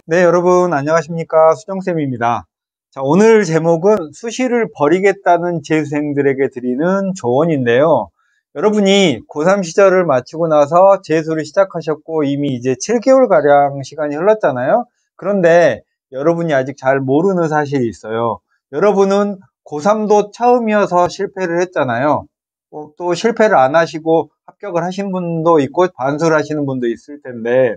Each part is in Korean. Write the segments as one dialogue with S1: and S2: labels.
S1: 네, 여러분 안녕하십니까? 수정쌤입니다. 자, 오늘 제목은 수시를 버리겠다는 재수생들에게 드리는 조언인데요. 여러분이 고3 시절을 마치고 나서 재수를 시작하셨고 이미 이제 7개월가량 시간이 흘렀잖아요. 그런데 여러분이 아직 잘 모르는 사실이 있어요. 여러분은 고3도 처음이어서 실패를 했잖아요. 또 실패를 안 하시고 합격을 하신 분도 있고 반수를 하시는 분도 있을 텐데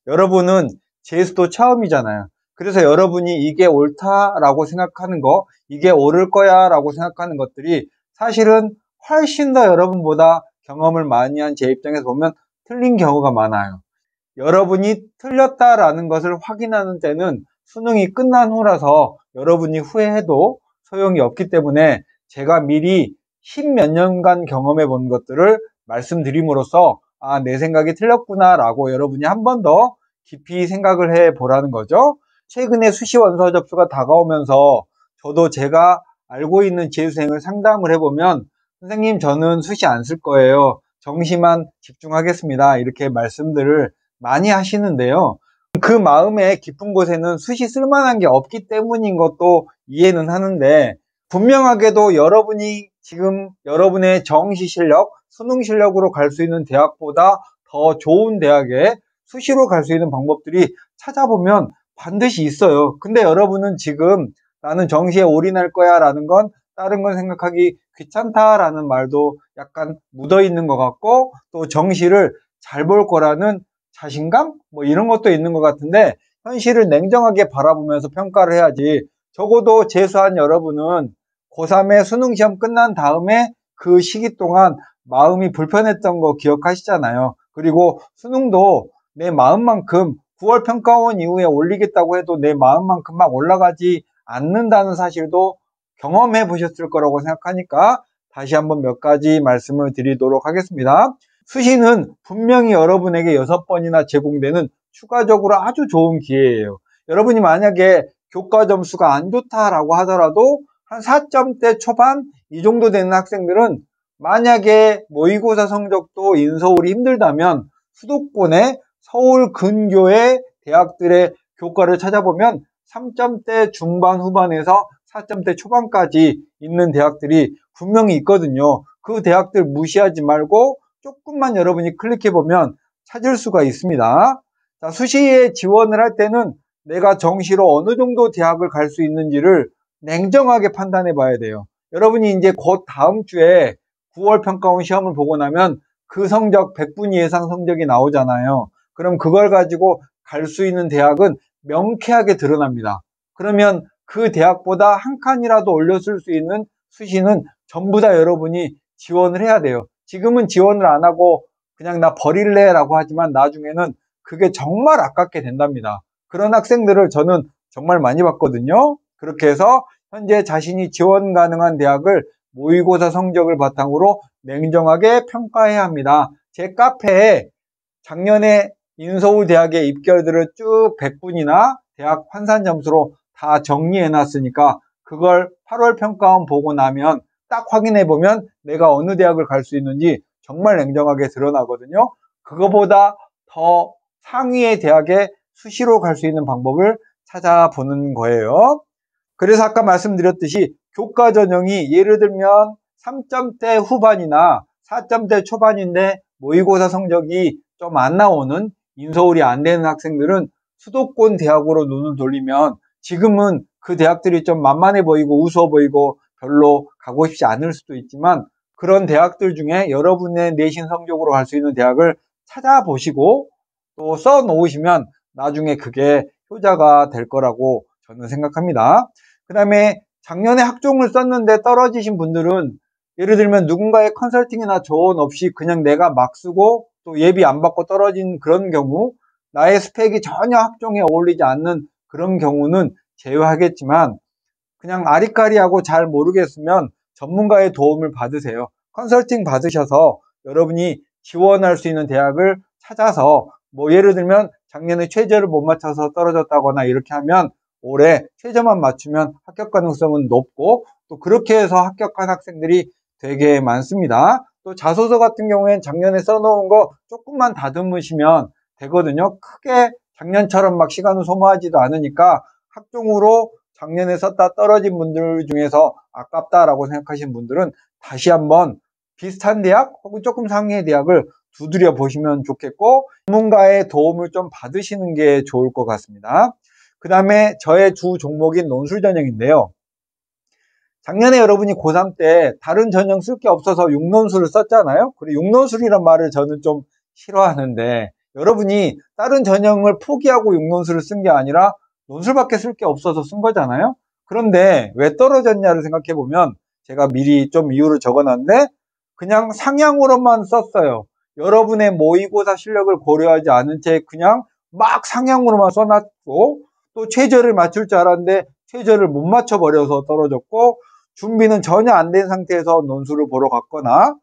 S1: 여러분은 재수도 처음이잖아요. 그래서 여러분이 이게 옳다라고 생각하는 거, 이게 옳을 거야 라고 생각하는 것들이 사실은 훨씬 더 여러분보다 경험을 많이 한 제 입장에서 보면 틀린 경우가 많아요. 여러분이 틀렸다라는 것을 확인하는 때는 수능이 끝난 후라서 여러분이 후회해도 소용이 없기 때문에 제가 미리 10몇 년간 경험해 본 것들을 말씀드림으로써 내 생각이 틀렸구나 라고 여러분이 한 번 더 깊이 생각을 해 보라는 거죠. 최근에 수시 원서 접수가 다가오면서 저도 제가 알고 있는 재수생을 상담을 해보면 선생님 저는 수시 안 쓸 거예요. 정시만 집중하겠습니다. 이렇게 말씀들을 많이 하시는데요. 그 마음의 깊은 곳에는 수시 쓸만한 게 없기 때문인 것도 이해는 하는데 분명하게도 여러분이 지금 여러분의 정시 실력, 수능 실력으로 갈 수 있는 대학보다 더 좋은 대학에 수시로 갈 수 있는 방법들이 찾아보면 반드시 있어요. 근데 여러분은 지금 나는 정시에 올인할 거야 라는 건 다른 건 생각하기 귀찮다라는 말도 약간 묻어 있는 것 같고 또 정시를 잘 볼 거라는 자신감? 뭐 이런 것도 있는 것 같은데 현실을 냉정하게 바라보면서 평가를 해야지. 적어도 재수한 여러분은 고3의 수능시험 끝난 다음에 그 시기 동안 마음이 불편했던 거 기억하시잖아요. 그리고 수능도 내 마음만큼 9월 평가원 이후에 올리겠다고 해도 내 마음만큼 막 올라가지 않는다는 사실도 경험해 보셨을 거라고 생각하니까 다시 한번 몇 가지 말씀을 드리도록 하겠습니다. 수시는 분명히 여러분에게 6번이나 제공되는 추가적으로 아주 좋은 기회예요. 여러분이 만약에 교과 점수가 안 좋다라고 하더라도 한 4점대 초반 이 정도 되는 학생들은 만약에 모의고사 성적도 인서울이 힘들다면 수도권의 서울 근교의 대학들의 교과를 찾아보면 3점대 중반 후반에서 4점대 초반까지 있는 대학들이 분명히 있거든요. 그 대학들 무시하지 말고 조금만 여러분이 클릭해보면 찾을 수가 있습니다. 자, 수시에 지원을 할 때는 내가 정시로 어느 정도 대학을 갈 수 있는지를 냉정하게 판단해 봐야 돼요. 여러분이 이제 곧 다음 주에 9월 평가원 시험을 보고 나면 그 성적 100분위 예상 성적이 나오잖아요. 그럼 그걸 가지고 갈 수 있는 대학은 명쾌하게 드러납니다. 그러면 그 대학보다 한 칸이라도 올렸을 수 있는 수시는 전부 다 여러분이 지원을 해야 돼요. 지금은 지원을 안 하고 그냥 나 버릴래 라고 하지만 나중에는 그게 정말 아깝게 된답니다. 그런 학생들을 저는 정말 많이 봤거든요. 그렇게 해서 현재 자신이 지원 가능한 대학을 모의고사 성적을 바탕으로 냉정하게 평가해야 합니다. 제 카페에 작년에 인서울대학의 입결들을 쭉 100분이나 대학 환산 점수로 다 정리해 놨으니까 그걸 8월 평가원 보고 나면 딱 확인해 보면 내가 어느 대학을 갈 수 있는지 정말 냉정하게 드러나거든요. 그거보다 더 상위의 대학에 수시로 갈 수 있는 방법을 찾아보는 거예요. 그래서 아까 말씀드렸듯이 교과 전형이 예를 들면 3점대 후반이나 4점대 초반인데 모의고사 성적이 좀 안 나오는 인서울이 안 되는 학생들은 수도권 대학으로 눈을 돌리면 지금은 그 대학들이 좀 만만해 보이고 우스워 보이고 별로 가고 싶지 않을 수도 있지만 그런 대학들 중에 여러분의 내신 성적으로 갈 수 있는 대학을 찾아보시고 또 써 놓으시면 나중에 그게 효자가 될 거라고 저는 생각합니다. 그 다음에 작년에 학종을 썼는데 떨어지신 분들은 예를 들면 누군가의 컨설팅이나 조언 없이 그냥 내가 막 쓰고 또 예비 안 받고 떨어진 그런 경우, 나의 스펙이 전혀 학종에 어울리지 않는 그런 경우는 제외하겠지만 그냥 아리까리하고 잘 모르겠으면 전문가의 도움을 받으세요. 컨설팅 받으셔서 여러분이 지원할 수 있는 대학을 찾아서 뭐 예를 들면 작년에 최저를 못 맞춰서 떨어졌다거나 이렇게 하면 올해 최저만 맞추면 합격 가능성은 높고 또 그렇게 해서 합격한 학생들이 되게 많습니다. 또 자소서 같은 경우엔 작년에 써놓은 거 조금만 다듬으시면 되거든요. 크게 작년처럼 막 시간을 소모하지도 않으니까 학종으로 작년에 썼다 떨어진 분들 중에서 아깝다라고 생각하시는 분들은 다시 한번 비슷한 대학 혹은 조금 상위의 대학을 두드려 보시면 좋겠고, 전문가의 도움을 좀 받으시는 게 좋을 것 같습니다. 그 다음에 저의 주 종목인 논술 전형인데요. 작년에 여러분이 고3 때 다른 전형 쓸 게 없어서 육논술을 썼잖아요. 그리고 육논술이란 말을 저는 좀 싫어하는데, 여러분이 다른 전형을 포기하고 육논술을 쓴 게 아니라 논술밖에 쓸 게 없어서 쓴 거잖아요. 그런데 왜 떨어졌냐를 생각해 보면, 제가 미리 좀 이유를 적어놨는데 그냥 상향으로만 썼어요. 여러분의 모의고사 실력을 고려하지 않은 채 그냥 막 상향으로만 써놨고, 또 최저를 맞출 줄 알았는데 최저를 못 맞춰버려서 떨어졌고, 준비는 전혀 안 된 상태에서 논술을 보러 갔거나,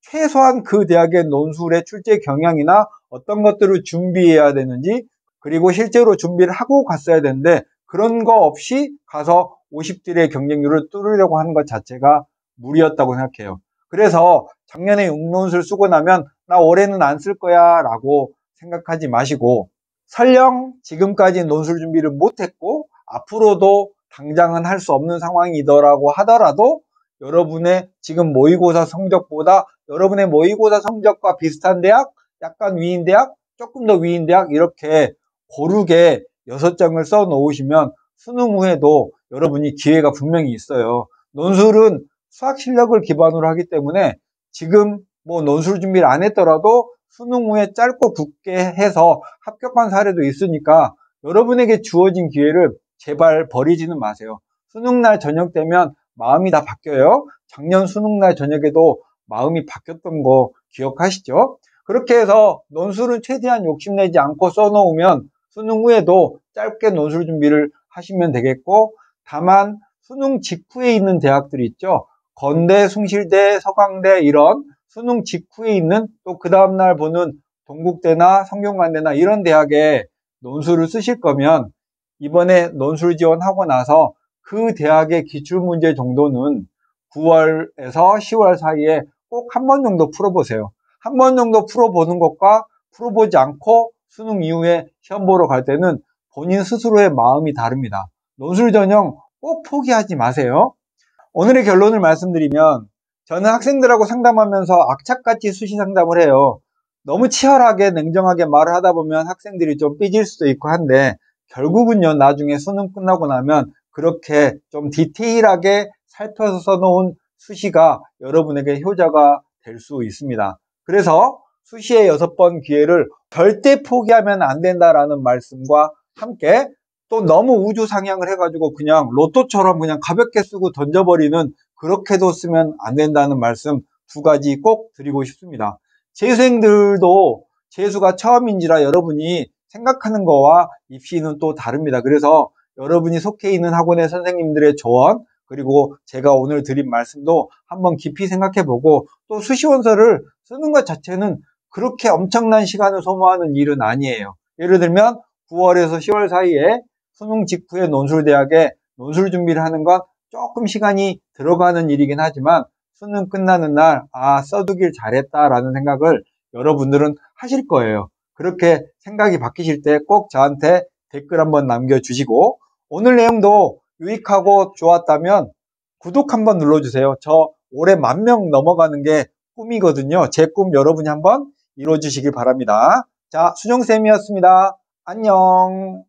S1: 최소한 그 대학의 논술의 출제 경향이나 어떤 것들을 준비해야 되는지, 그리고 실제로 준비를 하고 갔어야 되는데 그런 거 없이 가서 50딜의 경쟁률을 뚫으려고 하는 것 자체가 무리였다고 생각해요. 그래서 작년에 육논술 쓰고 나면 나 올해는 안 쓸 거야 라고 생각하지 마시고, 설령 지금까지 논술 준비를 못했고 앞으로도 당장은 할 수 없는 상황이더라고 하더라도, 여러분의 지금 모의고사 성적보다 여러분의 모의고사 성적과 비슷한 대학, 약간 위인 대학, 조금 더 위인 대학, 이렇게 고르게 6장을 써 놓으시면 수능 후에도 여러분이 기회가 분명히 있어요. 논술은 수학 실력을 기반으로 하기 때문에 지금 뭐 논술 준비를 안 했더라도 수능 후에 짧고 굵게 해서 합격한 사례도 있으니까 여러분에게 주어진 기회를 제발 버리지는 마세요. 수능날 저녁 되면 마음이 다 바뀌어요. 작년 수능날 저녁에도 마음이 바뀌었던 거 기억하시죠? 그렇게 해서 논술은 최대한 욕심내지 않고 써놓으면 수능 후에도 짧게 논술 준비를 하시면 되겠고, 다만 수능 직후에 있는 대학들이 있죠. 건대, 숭실대, 서강대, 이런 수능 직후에 있는, 또 그 다음날 보는 동국대나 성균관대나 이런 대학에 논술을 쓰실 거면 이번에 논술 지원하고 나서 그 대학의 기출문제 정도는 9월에서 10월 사이에 꼭 한 번 정도 풀어보세요. 한 번 정도 풀어보는 것과 풀어보지 않고 수능 이후에 시험 보러 갈 때는 본인 스스로의 마음이 다릅니다. 논술 전형 꼭 포기하지 마세요. 오늘의 결론을 말씀드리면, 저는 학생들하고 상담하면서 악착같이 수시 상담을 해요. 너무 치열하게 냉정하게 말을 하다 보면 학생들이 좀 삐질 수도 있고 한데, 결국은요, 나중에 수능 끝나고 나면 그렇게 좀 디테일하게 살펴서 써놓은 수시가 여러분에게 효자가 될 수 있습니다. 그래서 수시의 6번 기회를 절대 포기하면 안 된다라는 말씀과 함께, 또 너무 우주 상향을 해가지고 그냥 로또처럼 그냥 가볍게 쓰고 던져버리는, 그렇게도 쓰면 안 된다는 말씀 두 가지 꼭 드리고 싶습니다. 재수생들도 재수가 처음인지라 여러분이 생각하는 거와 입시는 또 다릅니다. 그래서 여러분이 속해 있는 학원의 선생님들의 조언, 그리고 제가 오늘 드린 말씀도 한번 깊이 생각해보고, 또 수시원서를 쓰는 것 자체는 그렇게 엄청난 시간을 소모하는 일은 아니에요. 예를 들면 9월에서 10월 사이에 수능 직후에 논술대학에 논술 준비를 하는 건 조금 시간이 들어가는 일이긴 하지만, 수능 끝나는 날 써두길 잘했다라는 생각을 여러분들은 하실 거예요. 그렇게 생각이 바뀌실 때 꼭 저한테 댓글 한번 남겨주시고, 오늘 내용도 유익하고 좋았다면 구독 한번 눌러주세요. 저 올해 10,000명 넘어가는 게 꿈이거든요. 제 꿈 여러분이 한번 이루어주시길 바랍니다. 자, 수정쌤이었습니다. 안녕.